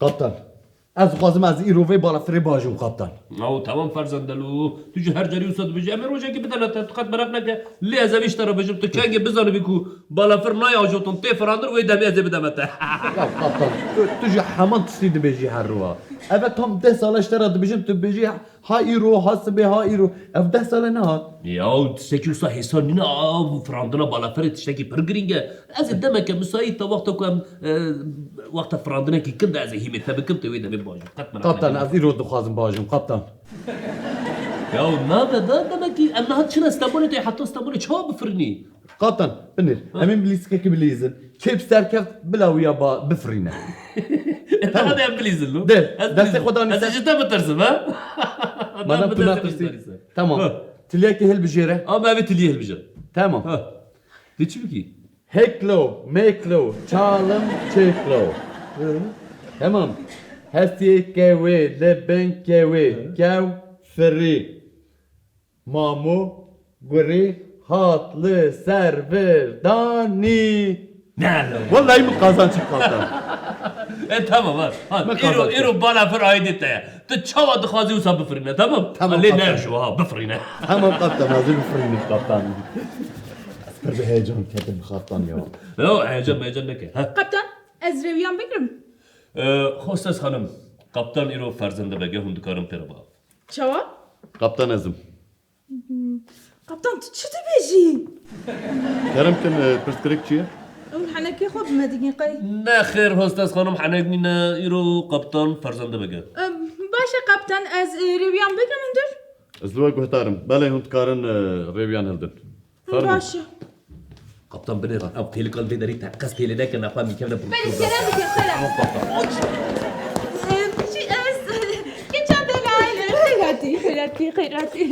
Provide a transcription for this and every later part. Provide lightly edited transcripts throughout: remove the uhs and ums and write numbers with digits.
Kaptan. Ez xwazim ez îrovê balafirê bajûm kaptan. او تمام فرزندلو تو جه هر جری وسط بجی امر وجه کی بدل تقد برق نکه لی از ویش ترا بجم تو چنگ بزنه بیکو بالا فر نای آجوتون تی فراندر و دمی از بدمته Ya kaptan. Tu ji heman tiştî dibêjî her ruha. Evet tam 10 salaş tera dibêjim tu bêjî ha îro ha sibê ha îro. Ev 10 sale nehat. یا تشکی وسا حسان نینا فرandına بالا فر تشکی پر گرینگه از دمک مسایی تا وقت کم وقت فرandına کی کند از هیمه تبکم تو دمی باجم Kaptan ez îro dixwazim bajûm kaptan. یا نه بدا دمکی امنا هات چرا استانبول تو حتی استانبول چا بفرنی Kaptan binir. Emin bilîskekî bilîzin. Çêp serkev bila wî ya bifrîne. هذا يا بليزن لو ده دستي خدا هذا نسيت. جدا بترسم ها Bana pınar tırsı. Tamam. Tilyaki hel bijere. اه ما بيت اللي يهلبجا Tamam. ها دي تشبكي Heklo, meklo, çalım, çeklo. Tamam. Hesti kevi, leben kevi, kev, feri. Mamu, guri, hatlı, server, dani. نعم Vallahi mi kazanç kaptan? تمام ها ما ايرو قصدك. ايرو بالا فر عايدته تتشوى دخازي وصاب بفرينا تمام تمام، ليه قطع. نرجو ها بفرينا Tamam kaptan, hazır fırını kaptan. Asper bir heyecan kedim kaptan ya. لا عجب ما يجنك ها Kaptan, ez reviyan bigrim. خوستاز خانم قبطان ايرو فرزنده بگه هندکارم پر با Çava? Kaptan ezim. Kaptan, tu çi dibêjî? Keremkin perspektifçiye. Ew henekê xwe bimedî qey. نه خیر خوستاز خانم حنگنینا ايرو قبطان فرزنده بگه Baş e kaptan, ez reviyan bigrim hundir? Zluva guhtarım. Belay hundkarın reviyan hildin. Baş e. قبطان بني راه او تيلي قلبي داري تقص تيلي داك انا فاهم كيف نبغى Beni selam dikin selam. Ez geçen delaylı. Khayrati.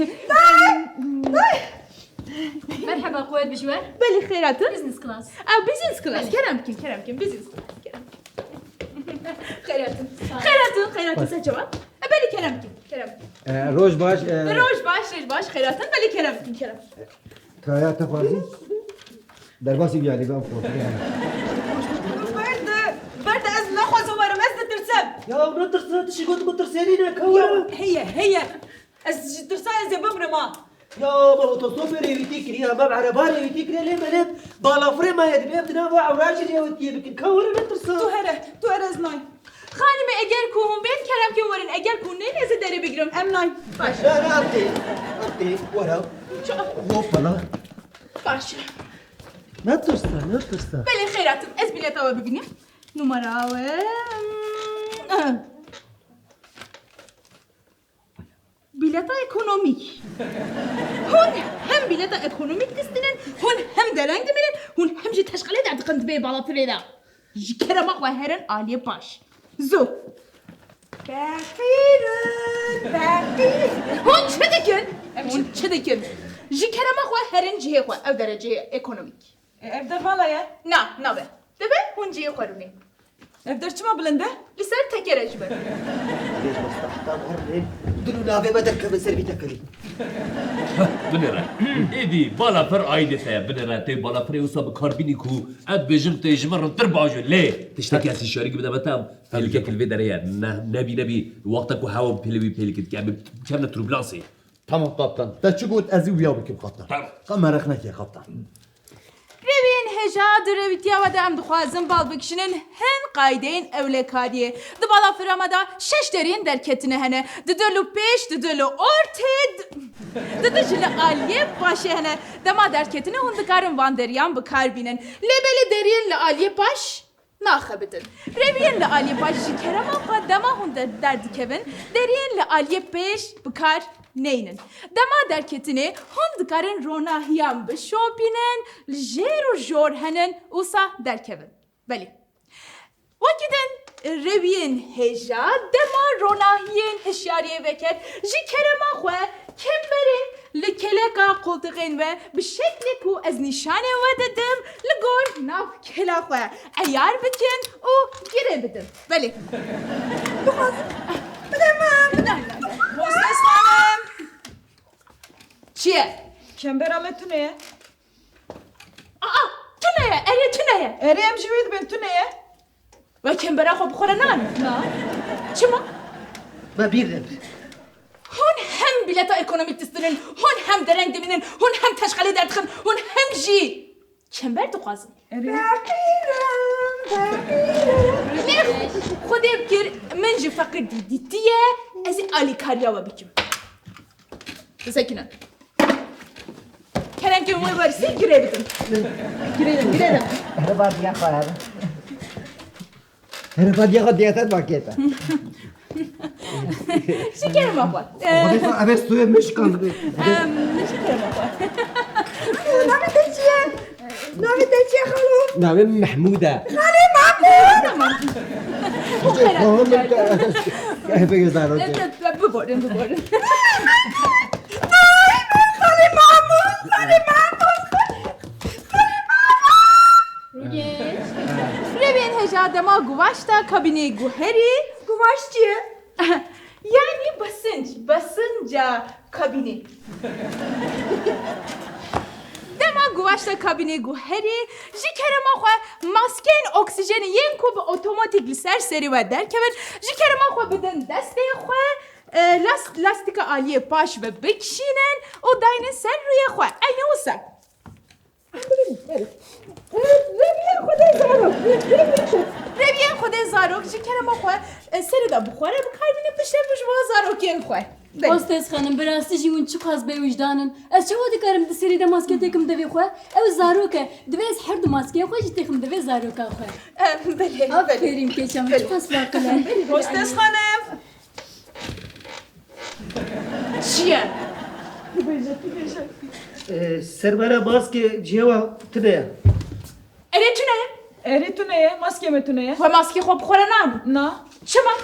مرحبا قواد بجوار Beli khayratın. بزنس كلاس Business class. Keremkin. Business. Khayratın. Sen cevap. Beli Keremkin. روز باش Roj baş. Khayratın. Beli Keremkin. كايا تخوازي درباسي بيالي بقى فوق برد ez naxwazim warim ez ditirsem. يا نطرس تشي قلت بترسيني كوا هي ez ji tirsa ez ê bimrim ha. يا ما هو تصوفر يتيكري يا ما بعرباري يتيكري ليه ملف بالافري ما يدبي ابتنا وراجل يا ودي بكن كوا نطرس Tu here ez nay. Xanime eger ku hûn bên Keremkin warin eger ku nê ez ê derê bigirim em nay. Baş. لا لا ابتي ورا هوبا لا Baş. نطرس Belê xeyratım ez bileta we bigînim. Numara we bileta ekonomik. Hûn hem bileta ekonomik distinin, hûn hem dereng diminin, hûn hem jî teşqilê derdiqin dibê balafirê de. Ji kerema xwe herin aliyê baş. Zo. Beqirin. Hûn çi dikin? Hûn çi dikin? Ji kerema xwe herin cihê xwe ew dereceyê ekonomik. Ev dervala ya. Nabe. Dibe hûn cihê xwe rûnê. Ev derçima bilinde. Li ser tekere ji ber. ليش بس تحت هرب دلو نافي ما دركب سربي تكلي بنرا ايدي بالا فر عايدته بنرا تي بالا فري وصاب كاربيني كو اد بجم تجمر ترباجو ليه تشتكي اسي شارك بدا بتام فيلك الفيدريا نبي وقتك وهاو بيلك كامل تروبلانسي Tamam kaptan. Da çıkut ezi uya bikim kaptan. Tamam. Kamerak neke kaptan. Revin heja direvitiya ve de em dixwazim bal bikişinin hen qaydeyên ewlekariyê. Di bala firama da şeş deriyên derketine hene. Di dilo pêş, di dilo ortê, di jî li aliyê başê hene. Dema derketine hûn dikarin van deriyan bikar bînin. Lêbelê deriyên li aliyê baş naxebitin. Reviyên li aliyê baş ji kerema xwe dema hûn derdikevin. Deriyên li aliyê pêş bikar neynin. Dema derketini hûn dikarin ronahiyan bişopînin, li jêr û jor henin ûsa derkevin. Belî. Wekî reviyên hêja dema ronahiyên hişyariyê veket ji kerema xwe kemberên li keleka qoltiqên ve bi şeklê ku ez nîşanê we didim li gor nav kela xwe eyar bikin û girê bidin. Belî. Bidemem. Hostes hanım. Çi ye? Kembera me tuneye. Aa! Tu ne ye? Eriye tu ne ye? Eriyem jivit ben tuneye. و کمبرا خو بخوره نان نا چما ما بيرم هون هم بلتا اکونومیک دستنن هون هم درنگ دمینن هون هم تشغالی دردخن هون هم جی کمبر دخوازم اري خودی بکر من جی فقر دیدیه از آلی کاریا و بکم ساکنن کرم که موی بارسی گره بدم گره هربات يا خال هربات يا خال ديتات باكيتا شکرم آقا خديت ابي سوي مش كان شکرم آقا نعم محمودة كيف يزارون ببرن ببرن ببین هجاده ما گواشتا کابینه گوهری گواش چیه؟ یعنی بسنجا کابینه دما گواشتا کابینه گوهری جی کرما خواه ماسکین اکسیژن ین کو به اتوماتیک لسر سری و در کبر جی کرما خواه بدن دسته خواه لاستیک آلیه پاش و بکشینن و داینه سر روی خواه اینه اوسا ربیان خود زاروک جی کرما خواه سری دا بخوره بکار بینه پشته بجوا زاروکین خواه Hostes xanım براستی جیون چی خواست به وجدانن از چه ودی کارم دسری دا ماسکه تکم دوی خواه او زاروکه دوی از هر دو ماسکه خواه جی تکم دوی زاروکه خواه بله آفرین کشم چی خواست باقله هوستس خانم چیه؟ سربارة ماسك جوا تبع اره تونه؟ اري تونه ماسكه متونه و ماسکی خوب بخوره نام نا چما؟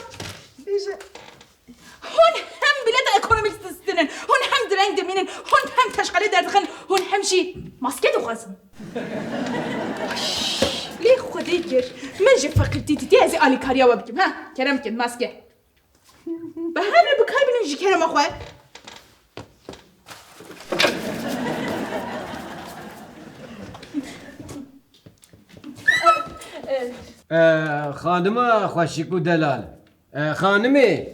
هون هم بلد اکونومیک دستنن هون هم درنگ دمینن هون هم تشغالی دردخن هون هم شی ماسکه دو خوازم لی خودی گر من جه فقیدی دیدی از آلی کاریا و بگیم ها کرم کن ماسکه به هر رو بکار بینن جی کرم اخواه خانم خوشیکو دلال خانمی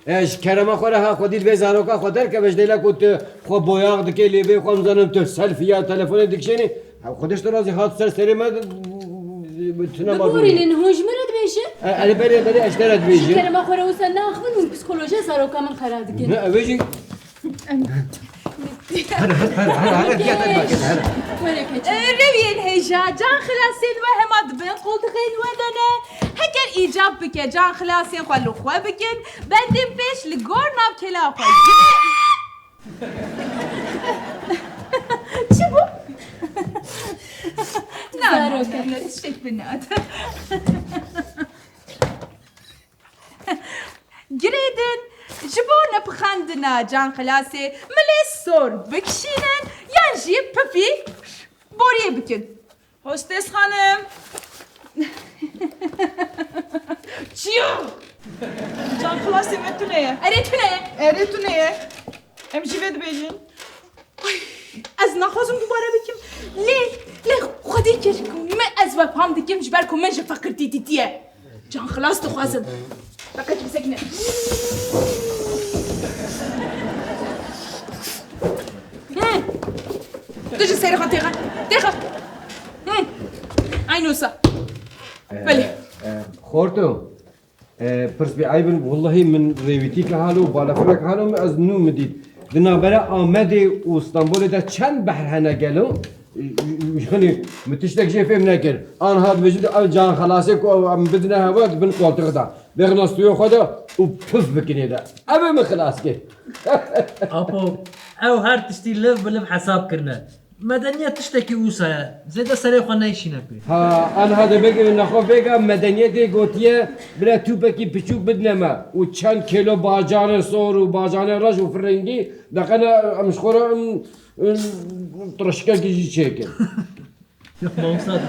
اش کرما خوره ها خودی به زاروکا خودر که بجدیلا کوت خو بویاق دکی لیبی خو مزنم تو سلفی یا تلفن دکشینی خودش تو رازی هات سر سری ما بتونه ما ببورینن هوش مرد بیشه علی بری اشترت بیجی کرم خوره و سن ناخون و پسیکولوژی زاروکا من خراب دکن نه بیجی هر کیات باکت هر ولی کچم روین هیجا جان خلاصین و هماد بین قلت خیل ودنه هکر ایجاب بکه جان خلاصین خوالو خواه بکن بندیم پیش لگور ناب کلا خواه چی بو؟ نه زاروکه. نه شک بنات گریدن جبو نپخندنا جان خلاصی ملی سور بکشینن یان جی پفی بوریه بکن هوستس خانم چیو؟ جان خلاصی متونه اره تونه اري تونه ام جيفيد بيجين از نخوازم دوباره بکم لی خودی که من از وفهم دکم جبر کن من فقر دیدیه جان خلاص تو خوازم فقط بسکنه دوجه سيري خان تيغا عينوسا بله خورتو پرس بی عیبن والله من ریویتی که حالو بالا فرق حالو از نو مدید دنابرا آمده و استانبول ده چند بحر هنه گلو يعني متشتك شيء فهم نكر انا هذا بجد جان خلاصك وعم بدنا هواك بن قولتك ده بيغنص تو خدا وبف بكني ده ابي من خلاصك اپو او هر تشتی لف بلف حساب کرنه مدنیت تشتکی اوسا زیده سری خواه نیشینه بی ها انا هذا بقى من اخو بقى مدنيتي قوتيه بلا توبكي بشوك بدنما وشان كيلو باجان صور وباجان رج وفرنجي دقنا مش خورا ترشكا كيجي شيكل yok mağusat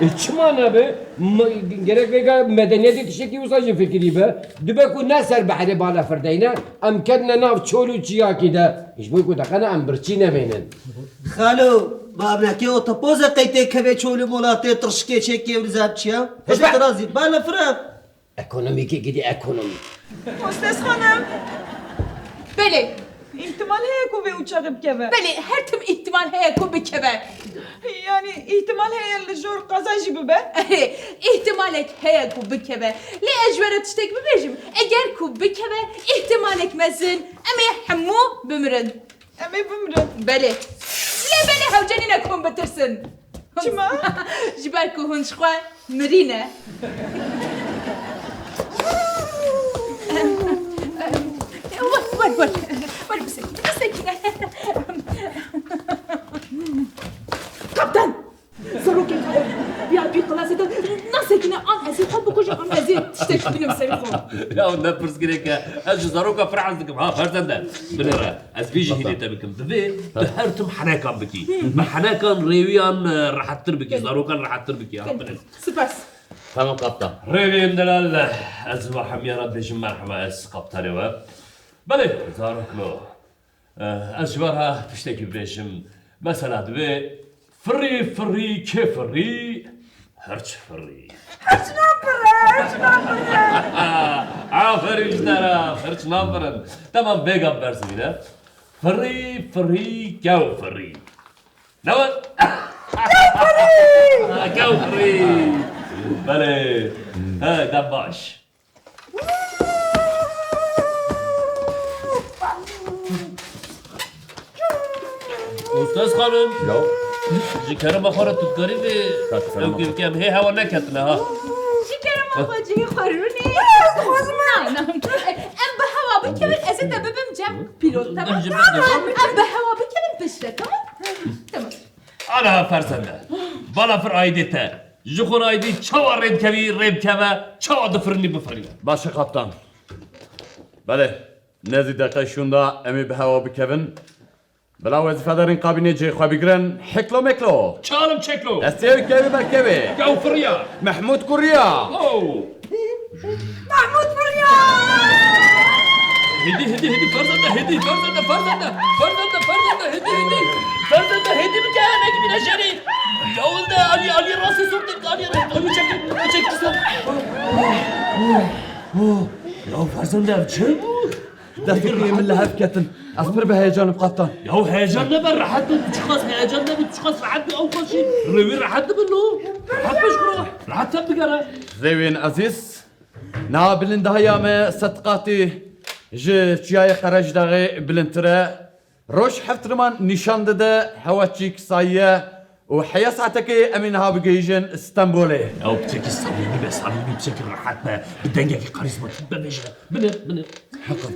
ne? Çmana be gerek bega medeniyeti kişi usajı fikri be dübe ku neser bahri bala ferdeyne am kedne nav çolu çiyaki de hiç bu ku da kana am birçine beynen خالو بابناكي اوتوبوزا قيتي كبي تشولي مولاتي ترشكي تشيكي ولزابتشيا هجي ترازي بالافرا Ekonomiki gidi ekonomi. Hostes hanım. بله İhtimal heye ku ve uçakıp keve. بله her tüm ihtimal heye ku bikeve. Yani ihtimal heye lejor kaza jibi be. İhtimalek heye ku bikeve. Li ecveret tiştek bibejim. Eğer ku bikeve ihtimalek mezin. Eme hemmu bümürün. Eme bümrün. بله لی بله هوجنی نکن بترسن چما؟ جبر که هنشخوا مرینه ور بسکنه kaptan Zarok yakaladı. Ya bir klasede nasıl ki ne an ezil hop bu koca an ezil işte film seviyorum. يا ولد برس كريك اجي زاروكا فرعزكم ها فرزندا بنرا از بيجي هيدي تبكم دبي دهرتم حناكم بكي ما حناكم ريويان راح تربكي زاروكا راح تربكي ها بنر Süpersin. Tamam kaptan. ريويان دلال ازوا حميرة بيجي مرحبا اس قبطاني و بلي زاروكلو اشبارها تشتكي بيشم مثلا دبي فري كفري هرش فري عافرين ترى خرج نافرن تمام بيجا برسمينا فري جو فري نوال جو فري بلي ها دباش استاذ خانم Ya. ذكر ما خرجت تقريبا لو كم هي هوا نكتنا ها شكرا ماجي خروني خوزمان ام به هوا بكمل ازت ببم جم بيلوت تمام ام به هوا بكمل بشرة تمام انا فرزنده بالا فر ايديته جخور ايدي çava rem keve çava dıfırını bıfırını. Başı kaptan. Bale. Nezi dakika şunda emi behava bikevin. Bela vazifelerin kabineci xabigren heklo meklo. Çalım çeklo. Estevi kevi bekevi. Gav fırya. Mahmud Kurya. Oh. محمود بريا Hedi farzanda hedi farzanda hedi bir tane gibi neşeri. Yolda Ali rası sorduk Ali çek kısa. Ya farzanda çıl. Defikriye min lehef ketin. Asper be heyecanım kaptan. Ya heyecanla ben rahat bir çıkas heyecanla bir çıkas rahat bir avukat şey. Revi rahat bir lo. Rahat bir şura. Rahat bir gara. Revin aziz. Nabilin daha yame satqati. Ji çiyaya qaraj dağı bilintire. Roş heftriman nişandı da havaçik sayye. و حيا ساعتك امين ها بجيجن اسطنبولي او بتشكي صميمي بشكل راحت بدنجك كاريزما بنر حقا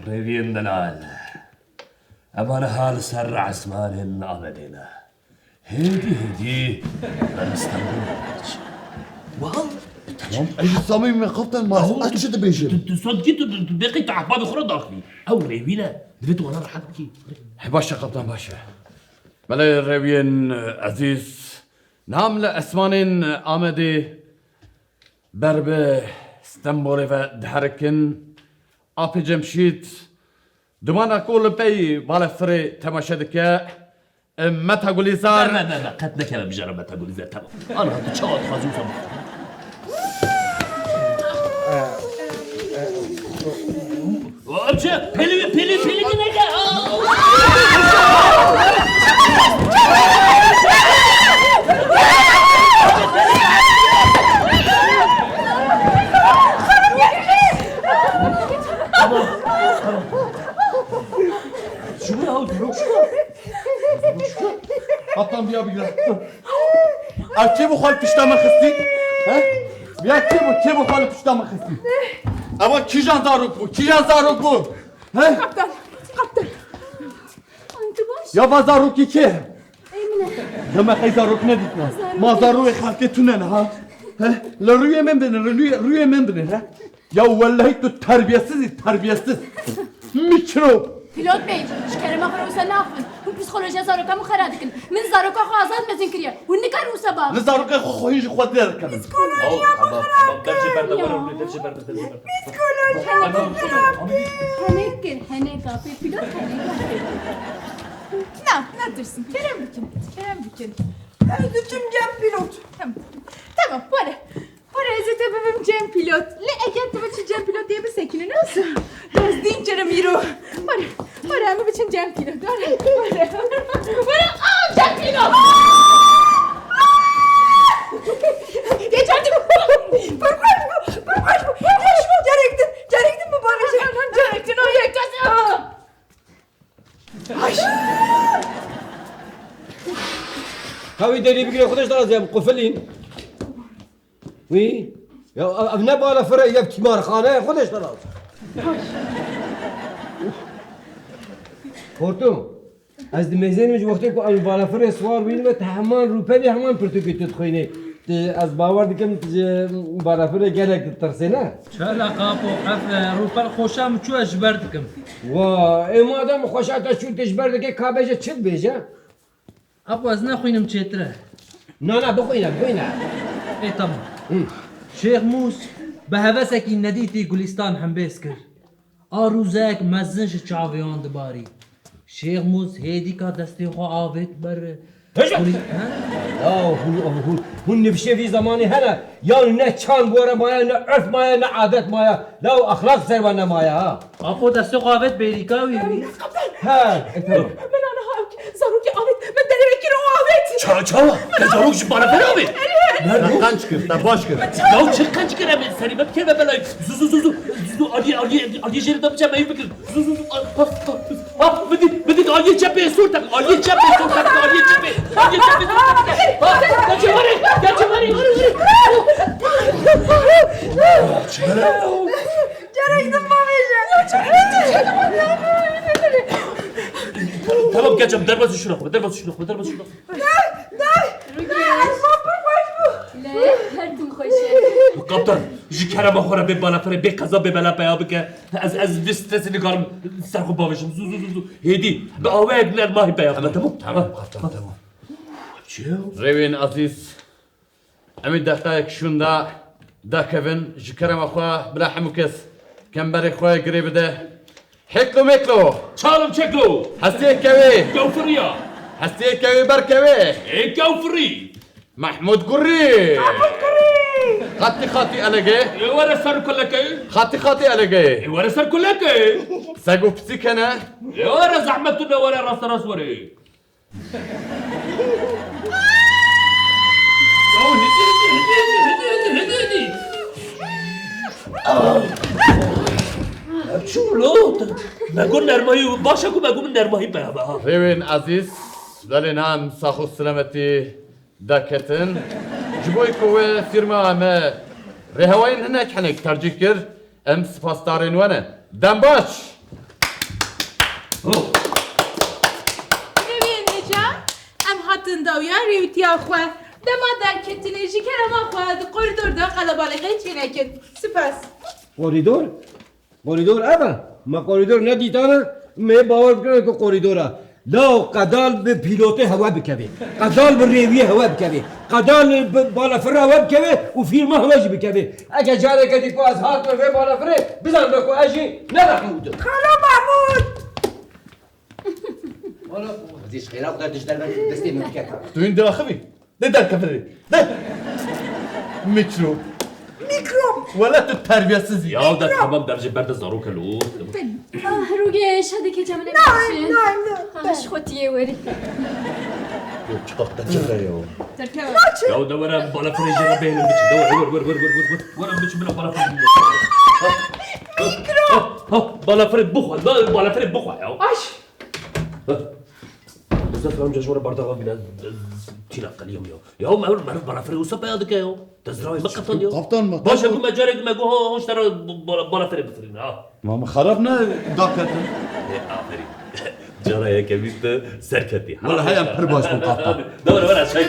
ريفين دلال أنا هال سرع اسمانهن آمدينا هدي أنا استنبول واو تمام اي صميم قبطن ما اشد بيجن تصدقي بقي تعبان اخرى داخلي او ريفينا دفيت وانا راح ابكي باشا قبطن باشا بله ريفين عزيز نام لأسمانين آمدي برب استنبولي و دهركن آبي جمشيد دمان أقول بي بالفري تماشدك ما تقولي زار لا قد نكلا بجرب ما تقولي زي تمام انا هاد تشاط خازوسا وابشا بيلي نكا شو يا ولد قطن بيا بيا أكيبو خال بيشتام خستي ها بيا كيبو خال بيشتام خستي أما كيجان زاروك بو ها kaptan انت باش يا بازاروك كي ايمنه لما خي زاروك نديتنا ما زاروك خالتنا ها ها لروي من بن روي من بن ها يا والله تو تربيesiz ميكرو بيلوت بي شكرا ما خروسا نافن وبسيكولوجيا زاروكا مخرادكن من زاروكا خازات مزين كريا والنكار وسبا لزاروك خويج خودر كمان هنكر هنكا في بيلوت هنكا Neredesin? Kerem Bükün. Kerem Bükün. Özüm Cem pilot. Tamam. Tamam, böyle. Böyle Ezete babam Cem pilot. Le eget de biçim Cem pilot diye bir sekini nasıl? Ders deyince Miro. Böyle ama biçim Cem pilot. Böyle. Cem pilot. Geç artık. Burkaç bu. Gerektin mi bana şey? Gerektin o yakası. هاوي داري بقري خدش درز يا مقفلين وي يا ابنا بالا فرع يا بتمار خانه خدش درز خورتو از دمزين مش وقتی کو ال بالا فرع سوار بین و تهمان روپی همان پرتوکی تدخوینه از باور دکم بالا فرع گلک ترسینه چلا قاپو اف روپل خوشم چو اجبردکم و اما آدم خوشات شو تجبر دکه کابجه چت بیجه اپو از نخوینم چتره نه بخوینه ای تمام شیخ موس به هوسکی ندیتی گلستان هم بیس کر آروزک مزنش چاویان دباری شیخ موس هیدی کا دستی خو آوید بر هون نبشه في زماني هلا يا نه چان بوره مايا نه عرف مايا نه عادت مايا لو اخلاق سربانه مايا ها اپو دستی خو آوید بیریکاوی ها من ana havk. Zaruki Ahmet. Ben denemek o Ahmet. Çava. Ne zaruk şu bana fena abi. دقان شكر تباش كر Ya çıkan çıkar abi. Seni ben kelime belayım. Zu. Ali jeri yapacağım. Eyi fikir. Zu. Ha bedi Ali cepheye sor tak. Ali cepheye sor tak. Ali cepheye sor tak. Ha kaçı var. Gerektin babacığım. Tamam geçeceğim. Derbası şuna koy. لا هردم خوشه Kaptan, ji kerema xora be balafere be kaza be bela paya bike. Az listesini karım serxu bavşım. Zu. Hedi be avek ner mahi paya. Tamam. ريوين عزيز امي دقائق شوندا دا كيفن جكرم اخوا بلا حموكس كم بري خويا قريب ده حكلو ميكلو Çalım çeklo. حسيه كوي Gavfriya. حسيه كوي بركوي Gavfri. محمود قري خاتي ألقي Wara sar kullake. خاتي ألقي Wara sar kullake. ساقو بسيكنا Wara zahmetuna wara ras wari. Hedi. Çulo. Begun nermayı başa ku begun nermayı be ha. ريوين عزيز دالي نام ساخو سلامتي داكتن جبوي كوي فيرما ما رهوين هناك حنك ترجيكر ام سباستارين وانا دمباش Revin Neca. Em hattın davya revitiya xwe. Dema derketine ji kerema xwe di koridorda qalabalığı çinekin. Süpas. قوریدور ابا ما قوریدور ندیدانه می باور بکنه که قوریدوره لا قدال به پیلوت هوا بکوی قدال به ریوی هوا بکوی قدال به بالا فره هوا بکوی و فیلم هوا جی بکوی اگه جاره کدی کو از هات به بالا فره بزن بکو اجی نرحمود Hala Mahmut. والا زیش خیرا خدا دش در دستی ممکن توين دراخبي ده كفري ده ميكروب ولا تتربية سيزي Ya da tamam derece berde zaruk elo. روگیش هدی که جمله میشه هاش خوتیه وری çok da çırıyor Terkev. Ya da wara bala frejere benim için. Ver. Wara biçim bala bala frejere. Ha bala frej bukhwa. Bala frej bukhwa ya. Aş. بالذات فهم جوار برضه بنا تينا قليهم يا هم ما برا فري وصب يا دك يا تزراوي ما قطن يا قبطان ما باش اكون ما جارك ما جو هو اشترى برا فري بفرين ها ما خربنا داكتن افري جرى يا كبيت سركتي والله هيا برباش من قبطان دور ولا شيء